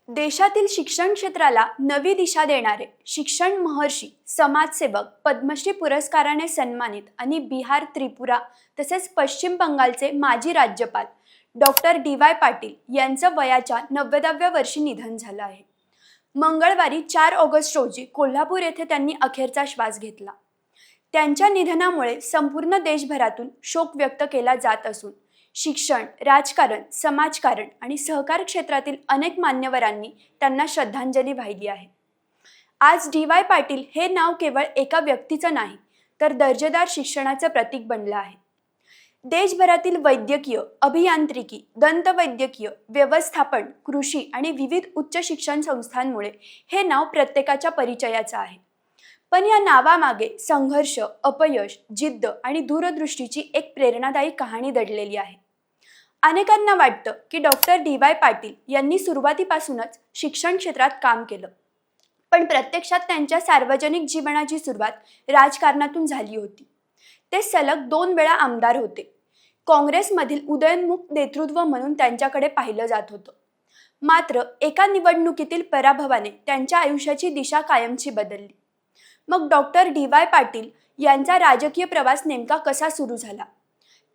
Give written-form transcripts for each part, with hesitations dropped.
देशातील शिक्षण क्षेत्राला नवी दिशा देणारे शिक्षण महर्षी, समाजसेवक, पद्मश्री पुरस्काराने सन्मानित आणि बिहार, त्रिपुरा तसेच पश्चिम बंगालचे माजी राज्यपाल डॉक्टर डी.वाय. पाटील यांचं वयाच्या 90व्या वर्षी निधन झालं आहे. मंगळवारी 4 ऑगस्ट रोजी कोल्हापूर येथे त्यांनी अखेरचा श्वास घेतला. त्यांच्या निधनामुळे संपूर्ण देशभरातून शोक व्यक्त केला जात असून शिक्षण, राजकारण, समाजकारण आणि सहकार क्षेत्रातील अनेक मान्यवरांनी त्यांना श्रद्धांजली वाहिली आहे. आज डी.वाय. पाटील हे नाव केवळ एका व्यक्तीचं नाही, तर दर्जेदार शिक्षणाचं प्रतीक बनलं आहे. देशभरातील वैद्यकीय, अभियांत्रिकी, दंतवैद्यकीय, व्यवस्थापन, कृषी आणि विविध उच्च शिक्षण संस्थांमुळे हे नाव प्रत्येकाच्या परिचयाचं आहे. पण या नावामागे संघर्ष, अपयश, जिद्द आणि दूरदृष्टीची एक प्रेरणादायी कहाणी दडलेली आहे. अनेकांना वाटतं की डॉक्टर डी.वाय. पाटील यांनी सुरुवातीपासूनच शिक्षण क्षेत्रात काम केलं, पण प्रत्यक्षात त्यांच्या सार्वजनिक जीवनाची सुरुवात राजकारणातून झाली होती. ते सलग 2 वेळा आमदार होते. काँग्रेसमधील उदयोन्मुख नेतृत्व म्हणून त्यांच्याकडे पाहिलं जात होतं. मात्र एका निवडणुकीतील पराभवाने त्यांच्या आयुष्याची दिशा कायमची बदलली. मग डॉक्टर डी.वाय. पाटील यांचा राजकीय प्रवास नेमका कसा सुरू झाला?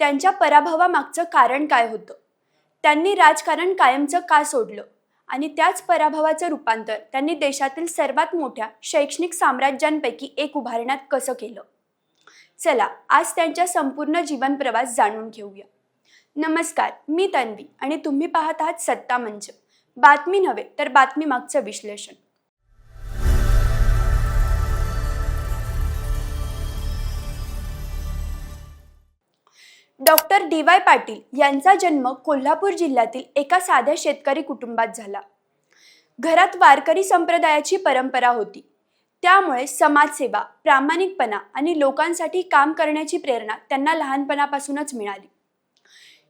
त्यांच्या पराभवामागचं कारण काय होतं? त्यांनी राजकारण कायमचं का सोडलं? आणि त्याच पराभवाचं रूपांतर त्यांनी देशातील सर्वात मोठ्या शैक्षणिक साम्राज्यांपैकी एक उभारण्यात कसं केलं? चला, आज त्यांच्या संपूर्ण जीवन प्रवास जाणून घेऊया. नमस्कार, मी तन्वी आणि तुम्ही पाहत आहात सत्ता मंच. बातमी नव्हे तर बातमी मागचं विश्लेषण. Doctor DY. पाटील यांचा जन्म कोल्हापूर जिल्ह्यातील एका साध्या शेतकरी कुटुंबात झाला. घरात वारकरी संप्रदायाची परंपरा होती. त्यामुळे समाजसेवा, प्रामाणिकपणा आणि लोकांसाठी काम करण्याची प्रेरणा त्यांना लहानपणापासूनच मिळाली.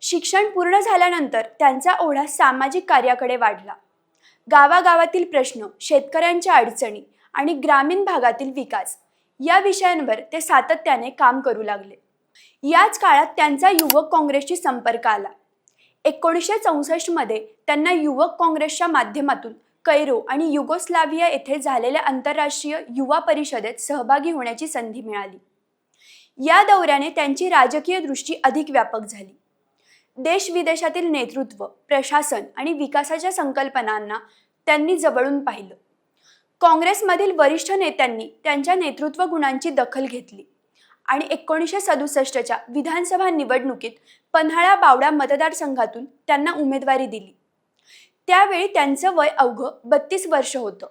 शिक्षण पूर्ण झाल्यानंतर त्यांचा ओढा सामाजिक कार्याकडे वाढला. गावागावातील प्रश्न, शेतकऱ्यांच्या अडचणी आणि ग्रामीण भागातील विकास या विषयांवर ते सातत्याने काम करू लागले. याच काळात त्यांचा युवक काँग्रेसशी संपर्क आला. 1964 मध्ये त्यांना युवक काँग्रेसच्या माध्यमातून कैरो आणि युगोस्लाव्हिया येथे झालेल्या आंतरराष्ट्रीय युवा परिषदेत सहभागी होण्याची संधी मिळाली. या दौऱ्याने त्यांची राजकीय दृष्टी अधिक व्यापक झाली. देश-विदेशातील नेतृत्व, प्रशासन आणि विकासाच्या संकल्पनांना त्यांनी जवळून पाहिलं. काँग्रेसमधील वरिष्ठ नेत्यांनी त्यांच्या नेतृत्व गुणांची दखल घेतली आणि 1967च्या विधानसभा निवडणुकीत पन्हाळा बावडा मतदारसंघातून त्यांना उमेदवारी दिली. त्यावेळी त्यांचं वय अवघं 32 वर्ष होतं.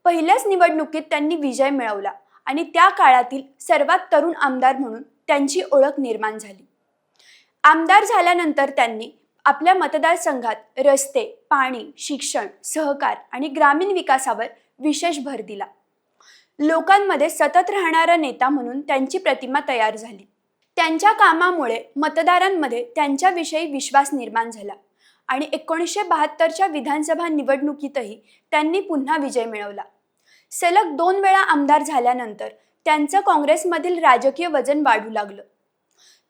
पहिल्याच निवडणुकीत त्यांनी विजय मिळवला आणि त्या काळातील सर्वात तरुण आमदार म्हणून त्यांची ओळख निर्माण झाली. आमदार झाल्यानंतर त्यांनी आपल्या मतदारसंघात रस्ते, पाणी, शिक्षण, सहकार आणि ग्रामीण विकासावर विशेष भर दिला. लोकांमध्ये सतत राहणारा नेता म्हणून त्यांची प्रतिमा तयार झाली. त्यांच्या कामामुळे मतदारांमध्ये त्यांच्याविषयी विश्वास निर्माण झाला आणि 1972च्या विधानसभा निवडणुकीतही त्यांनी पुन्हा विजय मिळवला. सलग 2 वेळा आमदार झाल्यानंतर त्यांचं काँग्रेसमधील राजकीय वजन वाढू लागलं.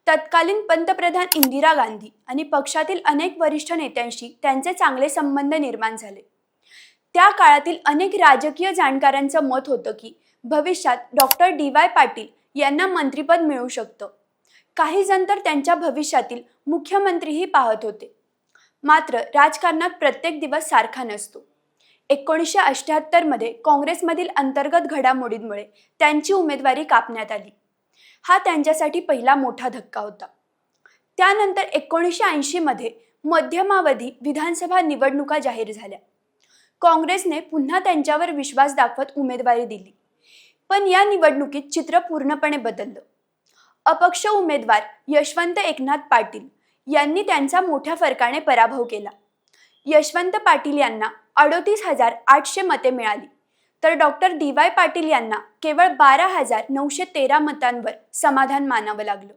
तत्कालीन पंतप्रधान इंदिरा गांधी आणि पक्षातील अनेक वरिष्ठ नेत्यांशी त्यांचे चांगले संबंध निर्माण झाले. त्या काळातील अनेक राजकीय जाणकारांचं मत होतं की भविष्यात डॉक्टर डी.वाय. पाटील यांना मंत्रिपद मिळू शकतं. काही जण तर त्यांच्या भविष्यातील मुख्यमंत्रीही पाहत होते. मात्र राजकारणात प्रत्येक दिवस सारखा नसतो. 1978 मध्ये काँग्रेसमधील अंतर्गत घडामोडींमुळे त्यांची उमेदवारी कापण्यात आली. हा त्यांच्यासाठी पहिला मोठा धक्का होता. त्यानंतर 1980 मध्ये मध्यमावधी विधानसभा निवडणुका जाहीर झाल्या. काँग्रेसने पुन्हा त्यांच्यावर विश्वास दाखवत उमेदवारी दिली. पण या निवडणुकीत चित्र पूर्णपणे बदललं. अपक्ष उमेदवार यशवंत एकनाथ पाटील यांनी त्यांचा मोठ्या फरकाने पराभव केला. यशवंत पाटील यांना 38,800 मते मिळाली, तर डॉक्टर डी.वाय. पाटील यांना केवळ 12,913 मतांवर समाधान मानावं लागलं.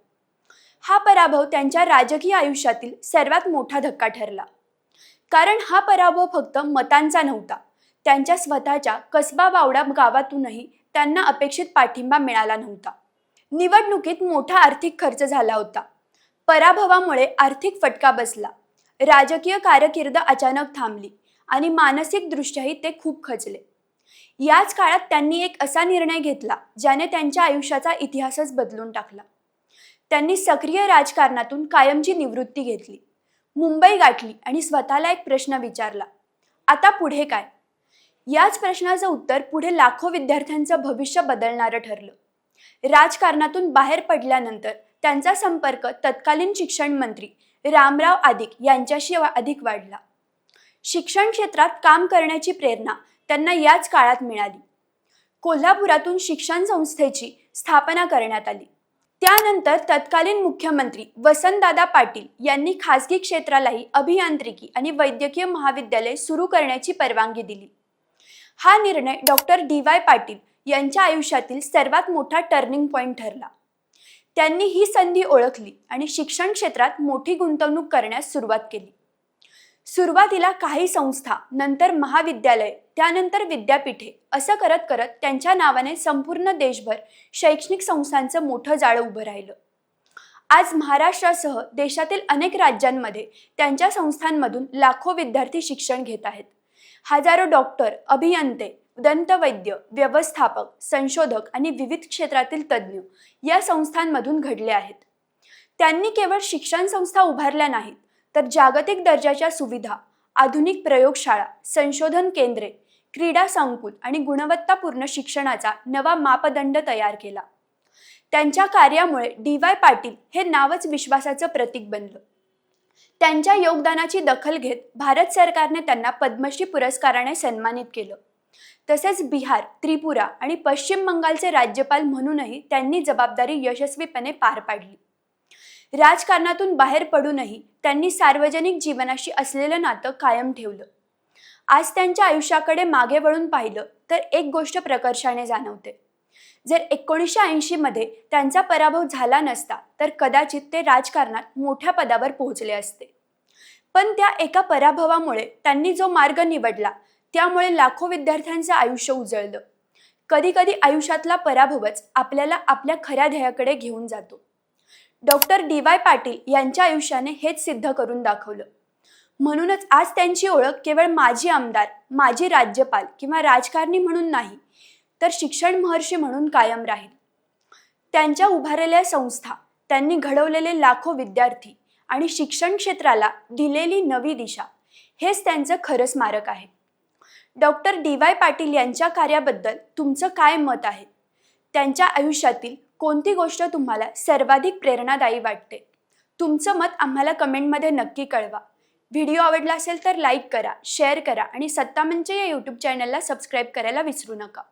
हा पराभव त्यांच्या राजकीय आयुष्यातील सर्वात मोठा धक्का ठरला. कारण हा पराभव फक्त मतांचा नव्हता. त्यांच्या स्वतःच्या कसबा बावडा गावातूनही त्यांना अपेक्षित पाठिंबा मिळाला नव्हता. निवडणुकीत मोठा आर्थिक खर्च झाला होता. पराभवामुळे आर्थिक फटका बसला. राजकीय कारकीर्द अचानक थांबली आणि मानसिकदृष्ट्याही ते खूप खचले. याच काळात त्यांनी एक असा निर्णय घेतला ज्याने त्यांच्या आयुष्याचा इतिहासच बदलून टाकला. त्यांनी सक्रिय राजकारणातून कायमची निवृत्ती घेतली, मुंबई गाठली आणि स्वतःला एक प्रश्न विचारला, आता पुढे काय? याच प्रश्नाचं उत्तर पुढे लाखो विद्यार्थ्यांचं भविष्य बदलणारं ठरलं. राजकारणातून बाहेर पडल्यानंतर त्यांचा संपर्क तत्कालीन शिक्षण मंत्री रामराव आदिक यांच्याशी अधिक वाढला. शिक्षण क्षेत्रात काम करण्याची प्रेरणा त्यांना याच काळात मिळाली. कोल्हापुरातून शिक्षण संस्थेची स्थापना करण्यात आली. त्यानंतर तत्कालीन मुख्यमंत्री वसंतदादा पाटील यांनी खासगी क्षेत्रालाही अभियांत्रिकी आणि वैद्यकीय महाविद्यालय सुरू करण्याची परवानगी दिली. हा निर्णय डॉक्टर डी.वाय. पाटील यांच्या आयुष्यातील सर्वात मोठा टर्निंग पॉइंट ठरला. त्यांनी ही संधी ओळखली आणि शिक्षण क्षेत्रात मोठी गुंतवणूक करण्यास सुरुवात केली. सुरुवातीला काही संस्था, नंतर महाविद्यालय, त्यानंतर विद्यापीठे असं करत करत त्यांच्या नावाने संपूर्ण देशभर शैक्षणिक संस्थांचं मोठं जाळं उभं राहिलं. आज महाराष्ट्रासह देशातील अनेक राज्यांमध्ये त्यांच्या संस्थांमधून लाखो विद्यार्थी शिक्षण घेत आहेत. हजारो डॉक्टर, अभियंते, दंतवैद्य, व्यवस्थापक, संशोधक आणि विविध क्षेत्रातील तज्ज्ञ या संस्थांमधून घडले आहेत. त्यांनी केवळ शिक्षण संस्था उभारल्या नाहीत, तर जागतिक दर्जाच्या सुविधा, आधुनिक प्रयोगशाळा, संशोधन केंद्रे, क्रीडा संकुल आणि गुणवत्तापूर्ण शिक्षणाचा नवा मापदंड तयार केला. त्यांच्या कार्यामुळे डी.वाय. पाटील हे नावच विश्वासाचं प्रतीक बनलं. त्यांच्या योगदानाची दखल घेत भारत सरकारने त्यांना पद्मश्री पुरस्काराने सन्मानित केलं. तसेच बिहार, त्रिपुरा आणि पश्चिम बंगालचे राज्यपाल म्हणूनही त्यांनी जबाबदारी यशस्वीपणे पार पाडली. राजकारणातून बाहेर पडूनही त्यांनी सार्वजनिक जीवनाशी असलेलं नातं कायम ठेवलं. आज त्यांच्या आयुष्याकडे मागे वळून पाहिलं तर एक गोष्ट प्रकर्षाने जाणवते. जर 1980 मध्ये त्यांचा पराभव झाला नसता तर कदाचित ते राजकारणात मोठ्या पदावर पोहोचले असते. पण त्या एका पराभवामुळे त्यांनी जो मार्ग निवडला त्यामुळे लाखो विद्यार्थ्यांचं आयुष्य उजळलं. कधी कधी आयुष्यातला पराभवच आपल्याला आपल्या खऱ्या ध्येयाकडे घेऊन जातो. Doctor DY. पाटील यांच्या आयुष्याने हेच सिद्ध करून दाखवलं. म्हणूनच आज त्यांची ओळख केवळ माजी आमदार, माजी राज्यपाल किंवा राजकारणी म्हणून नाही, तर शिक्षण महर्षी म्हणून कायम राहील. त्यांच्या उभारलेल्या संस्था, त्यांनी घडवलेले लाखो विद्यार्थी आणि शिक्षण क्षेत्राला दिलेली नवी दिशा हेच त्यांचं खरं स्मारक आहे. Doctor DY. पाटील यांच्या कार्याबद्दल तुमचं काय मत आहे? त्यांच्या आयुष्यातील कोणती गोष्ट तुम्हाला सर्वाधिक प्रेरणादायी वाटते? तुमचं मत आम्हाला कमेंटमध्ये नक्की कळवा. व्हिडिओ आवडला असेल तर लाईक करा, शेअर करा आणि सत्ता मंच या यूट्यूब चॅनलला सबस्क्राईब करायला विसरू नका.